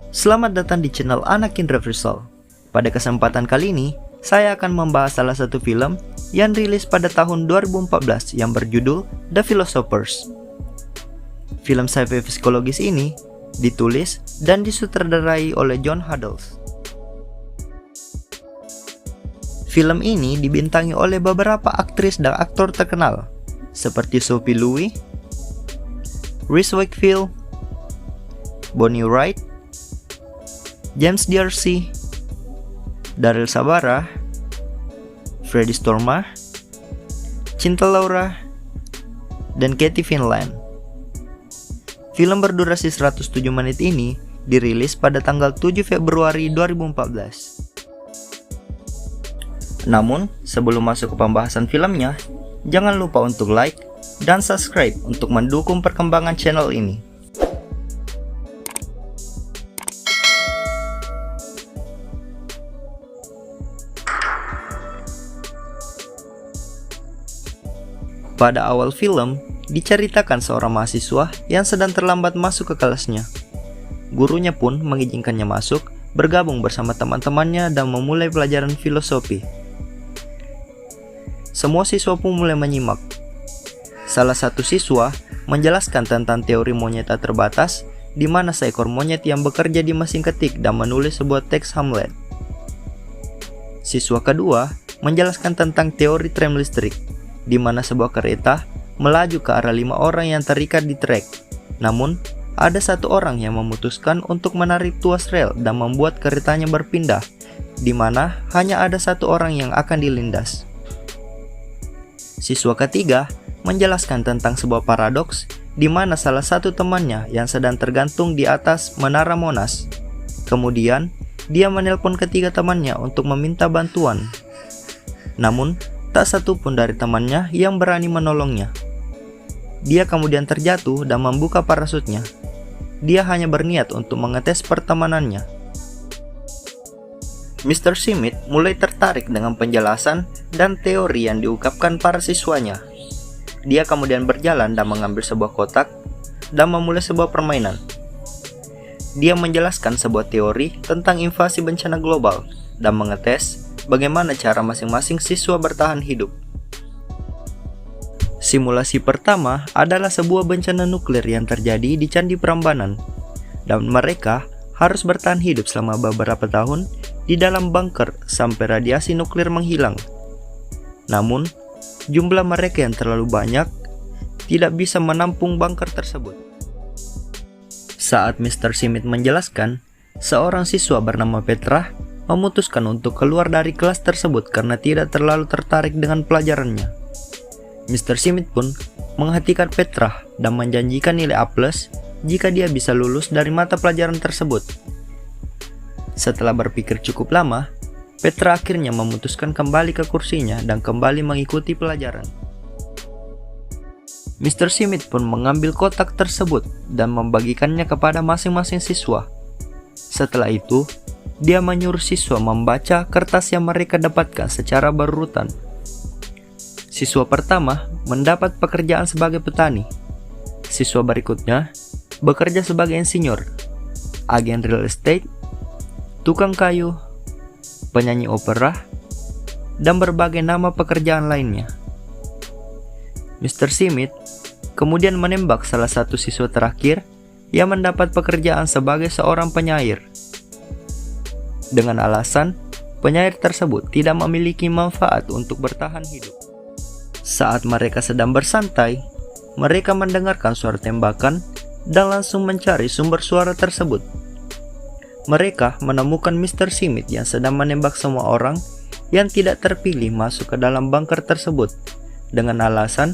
Selamat datang di channel Anakin Reversal. Pada kesempatan kali ini, saya akan membahas salah satu film yang rilis pada tahun 2014 yang berjudul The Philosophers. Film sci-fi psikologis ini ditulis dan disutradarai oleh John Huddles. Film ini dibintangi oleh beberapa aktris dan aktor terkenal seperti Sophie Louis, Reese Wakefield, Bonnie Wright, James D'Arcy, Daryl Sabara, Freddie Stormare, Cinta Laura, dan Katie Finland. Film berdurasi 107 menit ini dirilis pada tanggal 7 Februari 2014. Namun, sebelum masuk ke pembahasan filmnya, jangan lupa untuk like dan subscribe untuk mendukung perkembangan channel ini. Pada awal film, diceritakan seorang mahasiswa yang sedang terlambat masuk ke kelasnya. Gurunya pun mengizinkannya masuk, bergabung bersama teman-temannya dan memulai pelajaran filosofi. Semua siswa pun mulai menyimak. Salah satu siswa menjelaskan tentang teori monyet tak terbatas, di mana seekor monyet yang bekerja di mesin ketik dan menulis sebuah teks Hamlet. Siswa kedua menjelaskan tentang teori tram listrik, di mana sebuah kereta melaju ke arah 5 orang yang terikat di trek. Namun, ada satu orang yang memutuskan untuk menarik tuas rel dan membuat keretanya berpindah, di mana hanya ada satu orang yang akan dilindas. Siswa ketiga menjelaskan tentang sebuah paradoks, di mana salah satu temannya yang sedang tergantung di atas menara Monas. Kemudian, dia menelpon ketiga temannya untuk meminta bantuan. Namun, tak satu pun dari temannya yang berani menolongnya. Dia kemudian terjatuh dan membuka parasutnya. Dia hanya berniat untuk mengetes pertemanannya. Mr. Smith mulai tertarik dengan penjelasan dan teori yang diungkapkan para siswanya. Dia kemudian berjalan dan mengambil sebuah kotak dan memulai sebuah permainan. Dia menjelaskan sebuah teori tentang invasi bencana global dan mengetes bagaimana cara masing-masing siswa bertahan hidup. Simulasi pertama adalah sebuah bencana nuklir yang terjadi di Candi Prambanan, dan mereka harus bertahan hidup selama beberapa tahun di dalam bunker sampai radiasi nuklir menghilang. Namun, jumlah mereka yang terlalu banyak tidak bisa menampung bunker tersebut. Saat Mr. Smith menjelaskan, seorang siswa bernama Petra memutuskan untuk keluar dari kelas tersebut karena tidak terlalu tertarik dengan pelajarannya. Mr. Smith pun menghentikan Petra dan menjanjikan nilai A+ jika dia bisa lulus dari mata pelajaran tersebut. Setelah berpikir cukup lama, Petra akhirnya memutuskan kembali ke kursinya dan kembali mengikuti pelajaran. Mr. Smith pun mengambil kotak tersebut dan membagikannya kepada masing-masing siswa. Setelah itu, dia menyuruh siswa membaca kertas yang mereka dapatkan secara berurutan. Siswa pertama mendapat pekerjaan sebagai petani. Siswa berikutnya bekerja sebagai insinyur, agen real estate, tukang kayu, penyanyi opera, dan berbagai nama pekerjaan lainnya. Mr. Smith kemudian menembak salah satu siswa terakhir yang mendapat pekerjaan sebagai seorang penyair, dengan alasan penyair tersebut tidak memiliki manfaat untuk bertahan hidup. Saat mereka sedang bersantai, mereka mendengarkan suara tembakan dan langsung mencari sumber suara tersebut. Mereka menemukan Mr. Smith yang sedang menembak semua orang yang tidak terpilih masuk ke dalam bunker tersebut, dengan alasan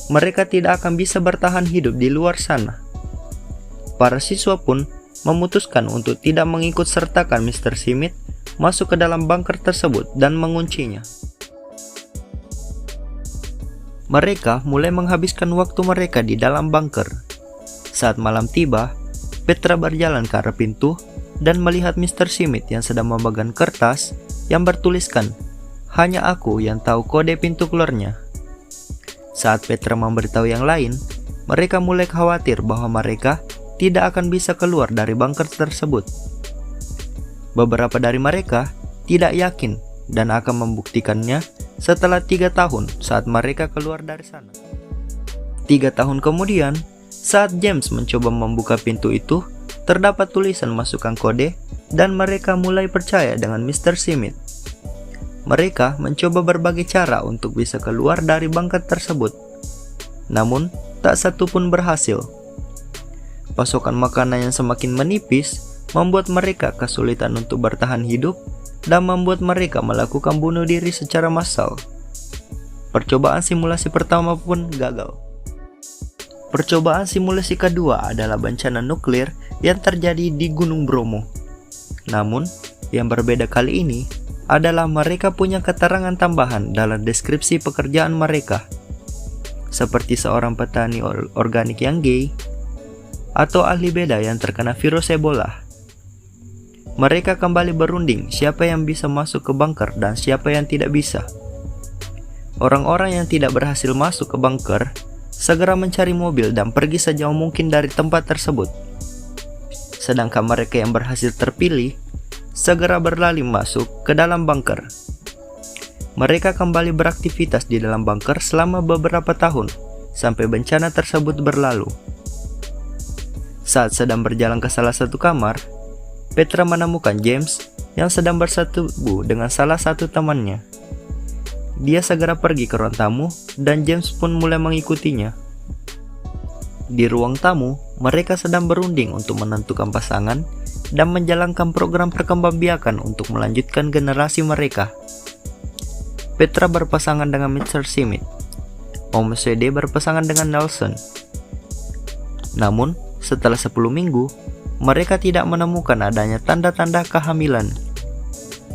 mereka tidak akan bisa bertahan hidup di luar sana. Para siswa pun memutuskan untuk tidak mengikut sertakan Mr. Smith masuk ke dalam bunker tersebut dan menguncinya. Mereka mulai menghabiskan waktu mereka di dalam bunker. Saat malam tiba, Petra berjalan ke arah pintu dan melihat Mr. Smith yang sedang memegang kertas yang bertuliskan, "Hanya aku yang tahu kode pintu keluarnya." Saat Petra memberitahu yang lain, mereka mulai khawatir bahwa mereka tidak akan bisa keluar dari bunker tersebut. Beberapa dari mereka tidak yakin dan akan membuktikannya setelah 3 tahun saat mereka keluar dari sana. 3 tahun kemudian, saat James mencoba membuka pintu itu, terdapat tulisan masukan kode dan mereka mulai percaya dengan Mr. Smith. Mereka mencoba berbagai cara untuk bisa keluar dari bunker tersebut. Namun, tak satu pun berhasil. Pasokan makanan yang semakin menipis membuat mereka kesulitan untuk bertahan hidup dan membuat mereka melakukan bunuh diri secara massal. Percobaan simulasi pertama pun gagal. Percobaan simulasi kedua adalah bencana nuklir yang terjadi di Gunung Bromo. Namun, yang berbeda kali ini adalah mereka punya keterangan tambahan dalam deskripsi pekerjaan mereka, seperti seorang petani organik yang gay, atau ahli beda yang terkena virus Ebola. Mereka kembali berunding siapa yang bisa masuk ke bunker dan siapa yang tidak bisa. Orang-orang yang tidak berhasil masuk ke bunker segera mencari mobil dan pergi sejauh mungkin dari tempat tersebut. Sedangkan mereka yang berhasil terpilih segera berlari masuk ke dalam bunker. Mereka kembali beraktivitas di dalam bunker selama beberapa tahun sampai bencana tersebut berlalu. Saat sedang berjalan ke salah satu kamar, Petra menemukan James yang sedang bersetubuh dengan salah satu temannya. Dia segera pergi ke ruang tamu dan James pun mulai mengikutinya. Di ruang tamu, mereka sedang berunding untuk menentukan pasangan dan menjalankan program perkembangbiakan untuk melanjutkan generasi mereka. Petra berpasangan dengan Mr. Smith. Om CD berpasangan dengan Nelson. Namun, setelah 10 minggu, mereka tidak menemukan adanya tanda-tanda kehamilan.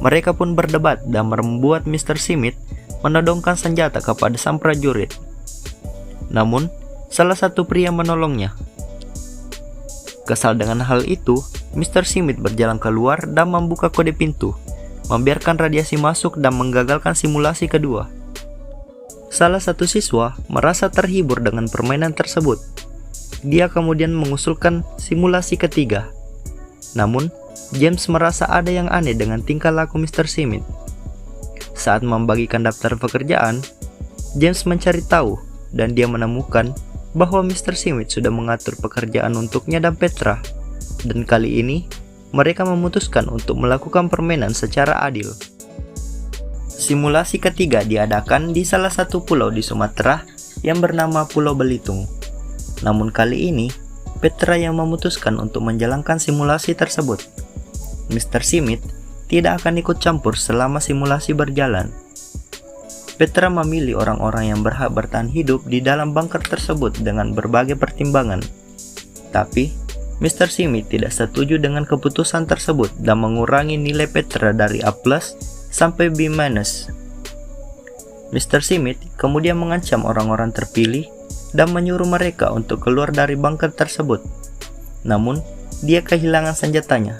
Mereka pun berdebat dan membuat Mr. Smith menodongkan senjata kepada sang prajurit. Namun, salah satu pria menolongnya. Kesal dengan hal itu, Mr. Smith berjalan keluar dan membuka kode pintu, membiarkan radiasi masuk dan menggagalkan simulasi kedua. Salah satu siswa merasa terhibur dengan permainan tersebut. Dia kemudian mengusulkan simulasi ketiga. Namun, James merasa ada yang aneh dengan tingkah laku Mr. Smith. Saat membagikan daftar pekerjaan, James mencari tahu dan dia menemukan bahwa Mr. Smith sudah mengatur pekerjaan untuknya dan Petra. Dan kali ini, mereka memutuskan untuk melakukan permainan secara adil. Simulasi ketiga diadakan di salah satu pulau di Sumatera yang bernama Pulau Belitung. Namun kali ini, Petra yang memutuskan untuk menjalankan simulasi tersebut. Mr. Smith tidak akan ikut campur selama simulasi berjalan. Petra memilih orang-orang yang berhak bertahan hidup di dalam bunker tersebut dengan berbagai pertimbangan. Tapi, Mr. Smith tidak setuju dengan keputusan tersebut dan mengurangi nilai Petra dari A+ sampai B-. Mr. Smith kemudian mengancam orang-orang terpilih dan menyuruh mereka untuk keluar dari bunker tersebut. Namun, dia kehilangan senjatanya.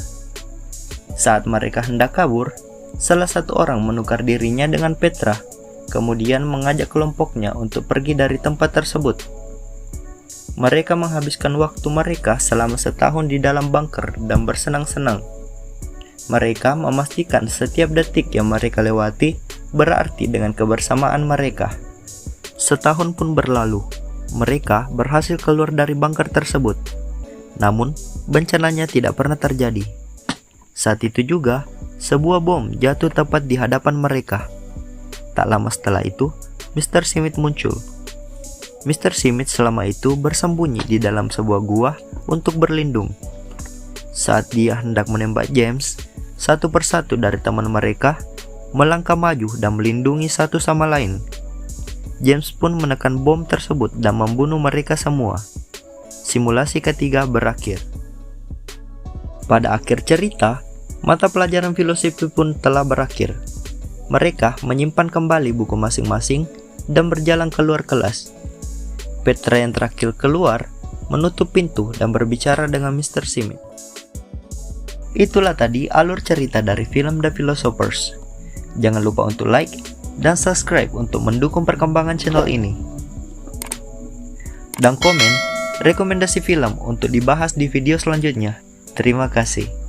Saat mereka hendak kabur, salah satu orang menukar dirinya dengan Petra, kemudian mengajak kelompoknya untuk pergi dari tempat tersebut. Mereka menghabiskan waktu mereka selama setahun di dalam bunker dan bersenang-senang. Mereka memastikan setiap detik yang mereka lewati berarti dengan kebersamaan mereka. Setahun pun berlalu, mereka berhasil keluar dari bunker tersebut. Namun, bencananya tidak pernah terjadi. Saat itu juga, sebuah bom jatuh tepat di hadapan mereka. Tak lama setelah itu, Mr. Smith muncul. Mr. Smith selama itu bersembunyi di dalam sebuah gua untuk berlindung. Saat dia hendak menembak James, satu persatu dari teman mereka melangkah maju dan melindungi satu sama lain. James pun menekan bom tersebut dan membunuh mereka semua. Simulasi ketiga berakhir. Pada akhir cerita, mata pelajaran filosofi pun telah berakhir. Mereka menyimpan kembali buku masing-masing dan berjalan keluar kelas. Petra yang terakhir keluar menutup pintu dan berbicara dengan Mr. Smith. Itulah tadi alur cerita dari film The Philosophers. Jangan lupa untuk like dan subscribe untuk mendukung perkembangan channel ini. Dan komen rekomendasi film untuk dibahas di video selanjutnya. Terima kasih.